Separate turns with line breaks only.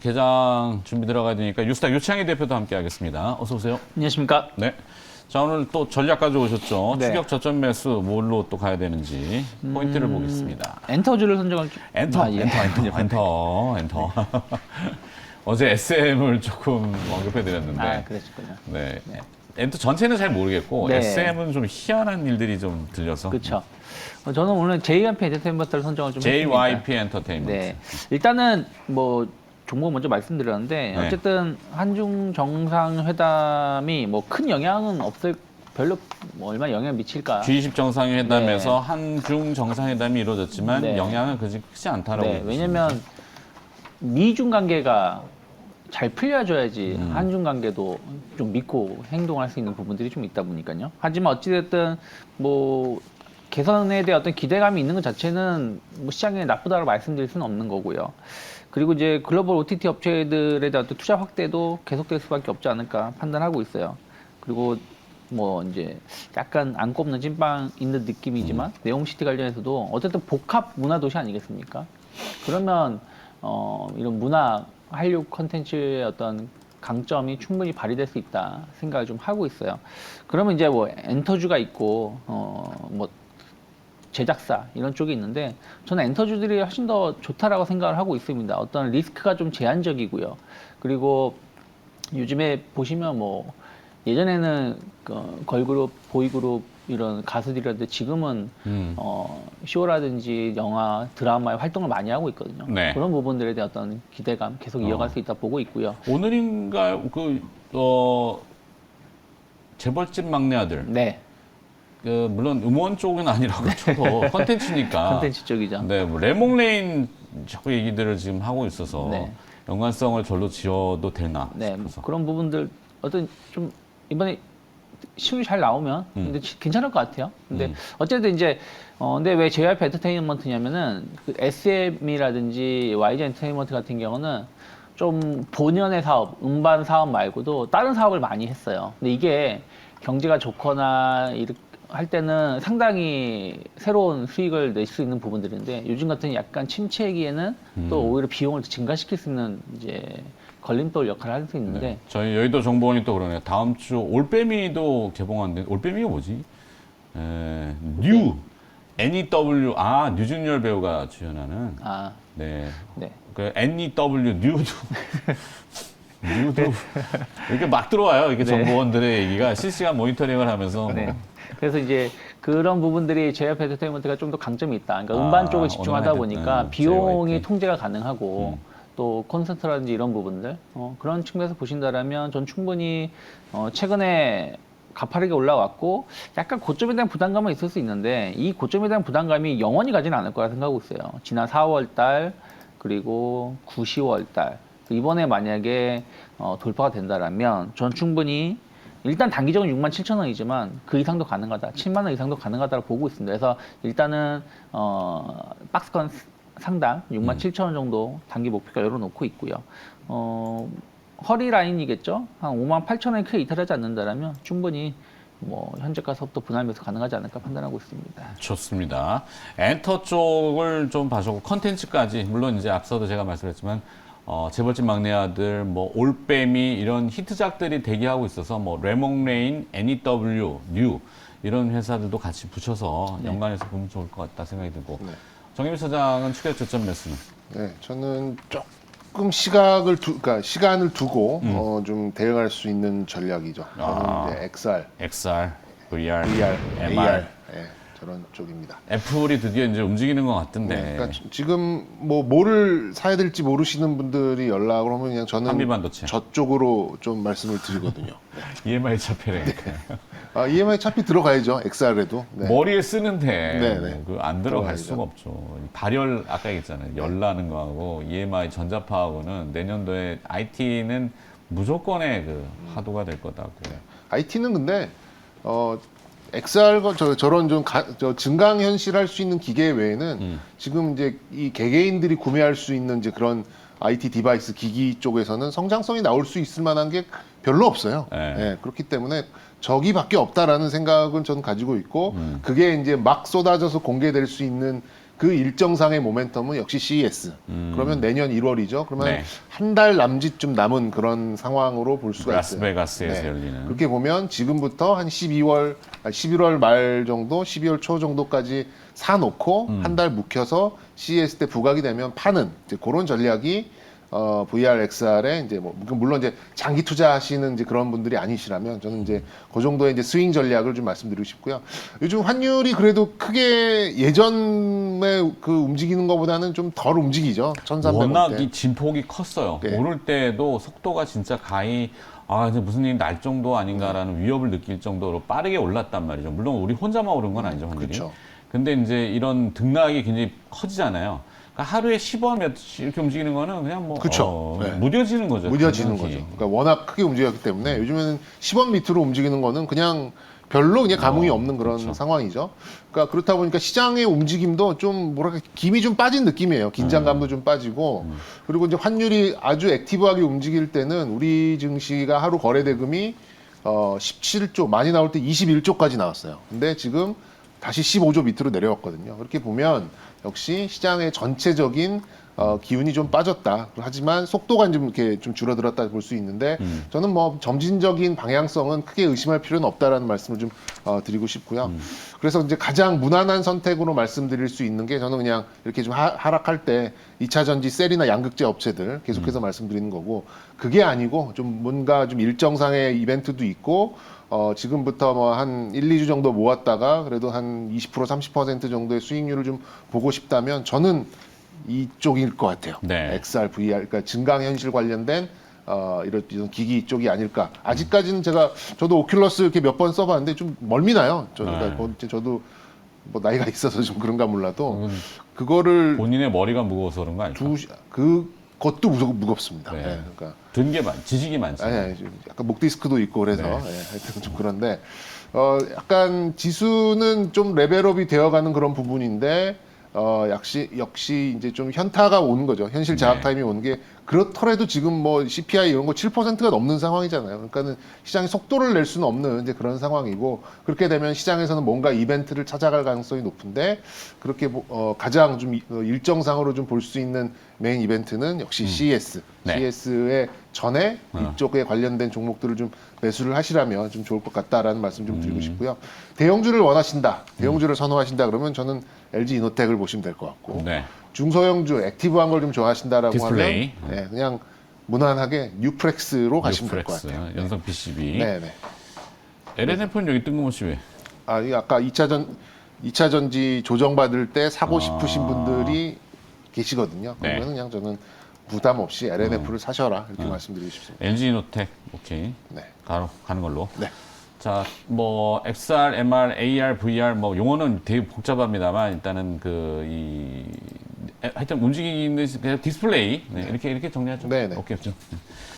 개장 준비 들어가야 되니까 유스타 유창희 대표도 함께 하겠습니다. 어서 오세요.
안녕하십니까.
네. 자, 오늘 또 전략 가져오셨죠.
네.
추격 저점 매수 뭘로 또 가야 되는지 포인트를 보겠습니다.
엔터주를 선정할
엔터.
예.
어제 SM을 조금 언급해드렸는데.
아, 그랬군요.
네. 엔터 전체는 잘 모르겠고
네.
SM은 좀 희한한 일들이 좀 들려서.
그렇죠. 저는 오늘 JYP 엔터테인먼트를 선정을 좀
JYP
했습니다.
엔터테인먼트.
네. 일단은 뭐 종목 먼저 말씀드렸는데
네.
어쨌든 한중 정상회담이 뭐 큰 영향은 없을 별로 뭐 얼마 영향 미칠까?
G20 정상회담에서
네.
한중 정상회담이 이루어졌지만
네.
영향은 크지 않다라고.
네. 왜냐면 미중 관계가 잘 풀려줘야지 한중 관계도 좀 믿고 행동할 수 있는 부분들이 좀 있다 보니까요. 하지만 어찌됐든 뭐 개선에 대한 어떤 기대감이 있는 것 자체는 뭐 시장에 나쁘다고 말씀드릴 수는 없는 거고요. 그리고 이제 글로벌 OTT 업체들에 대한 어떤 투자 확대도 계속될 수밖에 없지 않을까 판단하고 있어요. 그리고 뭐 이제 약간 안 꼽는 찐빵 있는 느낌이지만 네옴시티 관련해서도 어쨌든 복합 문화 도시 아니겠습니까? 그러면 이런 문화 한류 콘텐츠의 어떤 강점이 충분히 발휘될 수 있다 생각을 좀 하고 있어요. 그러면 이제 뭐 엔터주가 있고 뭐 제작사 이런 쪽이 있는데 저는 엔터주들이 훨씬 더 좋다라고 생각을 하고 있습니다. 어떤 리스크가 좀 제한적이고요. 그리고 요즘에 보시면 뭐 예전에는 걸그룹, 보이그룹 이런 가수들이라든지 지금은 쇼라든지 영화, 드라마의 활동을 많이 하고 있거든요.
네.
그런 부분들에 대한 어떤 기대감 계속 이어갈 수 있다 보고 있고요.
오늘인가 재벌집 막내 아들.
네,
물론 음원 쪽은 아니라고 쳐도 컨텐츠니까.
컨텐츠 쪽이죠.
네, 뭐 레몽레인 자꾸 얘기들을 지금 하고 있어서
네.
연관성을 절로 지어도 되나
네, 뭐
싶어서.
그런 부분들 어떤 좀 이번에 시운이 잘 나오면 근데 괜찮을 것 같아요. 근데 어쨌든 이제 근데 왜 JYP 엔터테인먼트냐면은 그 SM이라든지 YG 엔터테인먼트 같은 경우는 좀 본연의 사업, 음반 사업 말고도 다른 사업을 많이 했어요. 근데 이게 경제가 좋거나 할 때는 상당히 새로운 수익을 낼 수 있는 부분들인데 요즘 같은 약간 침체기에는 또 오히려 비용을 증가시킬 수 있는 이제 걸림돌 역할을 할 수 있는데
네. 저희 여의도 정보원이 또 그러네요. 다음 주 올빼미도 개봉하는데 올빼미가 뭐지? 뉴 NEW 류준열 배우가 주연하는
아,
네.
네.
그 NEW 뉴도 이렇게 막 들어와요. 이렇게
네.
정보원들의 얘기가 실시간 모니터링을 하면서
네. 그래서 이제 그런 부분들이 JYP 엔터테인먼트가 좀 더 강점이 있다. 그러니까 음반 쪽에 집중하다 보니까 비용이
JYP.
통제가 가능하고 또 콘서트라든지 이런 부분들 그런 측면에서 보신다라면 전 충분히 최근에 가파르게 올라왔고 약간 고점에 대한 부담감은 있을 수 있는데 이 고점에 대한 부담감이 영원히 가지는 않을 거라 생각하고 있어요. 지난 4월 달 그리고 9, 10월 달 이번에 만약에 돌파가 된다라면 전 충분히 일단 단기적으로 67,000원이지만 그 이상도 가능하다. 7만 원 이상도 가능하다고 보고 있습니다. 그래서 일단은 박스권 상당 67,000원 정도 단기 목표가 열어놓고 있고요. 허리 라인이겠죠. 한 58,000원이 크게 이탈하지 않는다라면 충분히 뭐 현재가서부터 분할 매수 가능하지 않을까 판단하고 있습니다.
좋습니다. 엔터 쪽을 좀 봐주고 컨텐츠까지 물론 이제 앞서도 제가 말씀했지만 재벌집 막내 아들, 뭐 올빼미 이런 히트작들이 대기하고 있어서 뭐 레몽레인, NEW, 뉴 이런 회사들도 같이 붙여서 연관해서 보면 좋을 것 같다 생각이 들고 정혜미 사장은 추격 저점 매수는?
네, 저는 조금 그러니까 시간을 두고 좀 대응할 수 있는 전략이죠. 저는 이제
XR, VR,
AR, 네, 저런 쪽입니다.
애플이 드디어 이제 움직이는 것 같던데.
네, 그러니까 지금 뭐 뭐를 사야 될지 모르시는 분들이 연락을 하면 그냥 저는
한미반도체.
저쪽으로 좀 말씀을 드리거든요.
EMI 차폐라니까.
EMI 차피 들어가야죠. XR에도. 네.
머리에 쓰는데
네.
안 들어갈
들어가야죠.
수가 없죠. 발열 아까 얘기했잖아요. 열 나는 거하고 EMI 전자파하고는 내년도에 IT는 무조건의 그 화두가 될 거다고.
IT는 근데 XR과 저런 좀 증강현실 할 수 있는 기계 외에는 지금 이제 이 개개인들이 구매할 수 있는 이제 그런 IT 디바이스 기기 쪽에서는 성장성이 나올 수 있을 만한 게 별로 없어요.
네.
네, 그렇기 때문에 저기밖에 없다라는 생각은 저는 가지고 있고 그게 이제 막 쏟아져서 공개될 수 있는 그 일정상의 모멘텀은 역시 CES. 그러면 내년 1월이죠. 그러면
네.
한 달 남짓 남은 그런 상황으로 볼 수가 있어요.
라스베가스에서 열리는.
그렇게 보면 지금부터 한 11월 말 정도, 12월 초 정도까지 사놓고 한 달 묵혀서 CES 때 부각이 되면 파는 이제 그런 전략이 VR, XR에 이제 뭐 물론 이제 장기 투자하시는 이제 그런 분들이 아니시라면 저는 이제 그 정도의 이제 스윙 전략을 좀 말씀드리고 싶고요. 요즘 환율이 그래도 크게 예전에 그 움직이는 것보다는 좀 덜 움직이죠. 1,300원대.
워낙 이 진폭이 컸어요.
네.
오를 때도 속도가 진짜 가히 이제 무슨 일이 날 정도 아닌가라는 위협을 느낄 정도로 빠르게 올랐단 말이죠. 물론 우리 혼자만 오른 건 아니죠, 환율이.
그렇죠.
근데 이제 이런 등락이 굉장히 커지잖아요. 그러니까 하루에 10원 몇씩 이렇게 움직이는 거는 그냥 뭐
그쵸. 네.
무뎌지는 거죠.
무뎌지는
당연히.
거죠. 그러니까 워낙 크게 움직였기 때문에 요즘에는 10원 밑으로 움직이는 거는 그냥 별로 그냥 감흥이 없는 그런
그렇죠.
상황이죠. 그러니까 그렇다 보니까 시장의 움직임도 좀 뭐랄까 김이 좀 빠진 느낌이에요. 긴장감도 좀 빠지고 그리고 이제 환율이 아주 액티브하게 움직일 때는 우리 증시가 하루 거래 대금이 17조 많이 나올 때 21조까지 나왔어요. 근데 지금 다시 15조 밑으로 내려왔거든요. 그렇게 보면 역시 시장의 전체적인 기운이 좀 빠졌다. 하지만 속도가 좀 이렇게 좀 줄어들었다 볼 수 있는데 저는 뭐 점진적인 방향성은 크게 의심할 필요는 없다라는 말씀을 좀 드리고 싶고요. 그래서 이제 가장 무난한 선택으로 말씀드릴 수 있는 게 저는 그냥 이렇게 좀 하락할 때 2차 전지 셀이나 양극재 업체들 계속해서 말씀드리는 거고 그게 아니고 좀 뭔가 좀 일정상의 이벤트도 있고 지금부터 뭐 한 1, 2주 정도 모았다가 그래도 한 20% 30% 정도의 수익률을 좀 보고 싶다면 저는 이쪽일 것 같아요.
네.
XR, VR, 그러니까 증강현실 관련된 이런 기기 쪽이 아닐까. 아직까지는 저도 오큘러스 이렇게 몇 번 써봤는데 좀 멀미나요. 저도 뭐 나이가 있어서 좀 그런가 몰라도 그거를
본인의 머리가 무거워서 그런 거 아닐까?
그것도 무겁습니다.
네.
예, 그러니까
지식이 많죠.
아니, 약간 목 디스크도 있고 그래서
네.
하여튼 좀 그런데 약간 지수는 좀 레벨업이 되어가는 그런 부분인데 역시 이제 좀 현타가 오는 거죠. 현실 자학
네.
타임이 오는 게 그렇더라도 지금 뭐 CPI 이런 거 7%가 넘는 상황이잖아요. 그러니까는 시장이 속도를 낼 수는 없는 이제 그런 상황이고 그렇게 되면 시장에서는 뭔가 이벤트를 찾아갈 가능성이 높은데 그렇게 가장 좀 일정상으로 좀 볼 수 있는 메인 이벤트는 역시 CES.
네.
CES의 전에 이쪽에 관련된 종목들을 좀 매수를 하시라면 좀 좋을 것 같다라는 말씀 좀 드리고 싶고요. 대형주를 원하신다, 대형주를 선호하신다 그러면 저는 LG 이노텍을 보시면 될 것 같고
네.
중소형주 액티브한 걸 좀 좋아하신다라고
디스플레이.
하면 네, 그냥 무난하게 뉴프렉스로 가시면 될 것
뉴프렉스,
같아요.
연성 PCB.
네네.
LNF는 여기 뜬금없이 왜?
이 아까 2차 전지 조정받을 때 사고 싶으신 분들이 계시거든요.
네.
그러면 그냥 저는 부담 없이 LNF를 사셔라 이렇게 말씀드리고 싶습니다.
LG노텍 오케이.
네.
가는 걸로.
네.
자, 뭐 XR, MR, AR, VR 뭐 용어는 되게 복잡합니다만 일단은 하여튼 움직이는 디스플레이 이렇게 정리하죠.
네, 네.
오케이.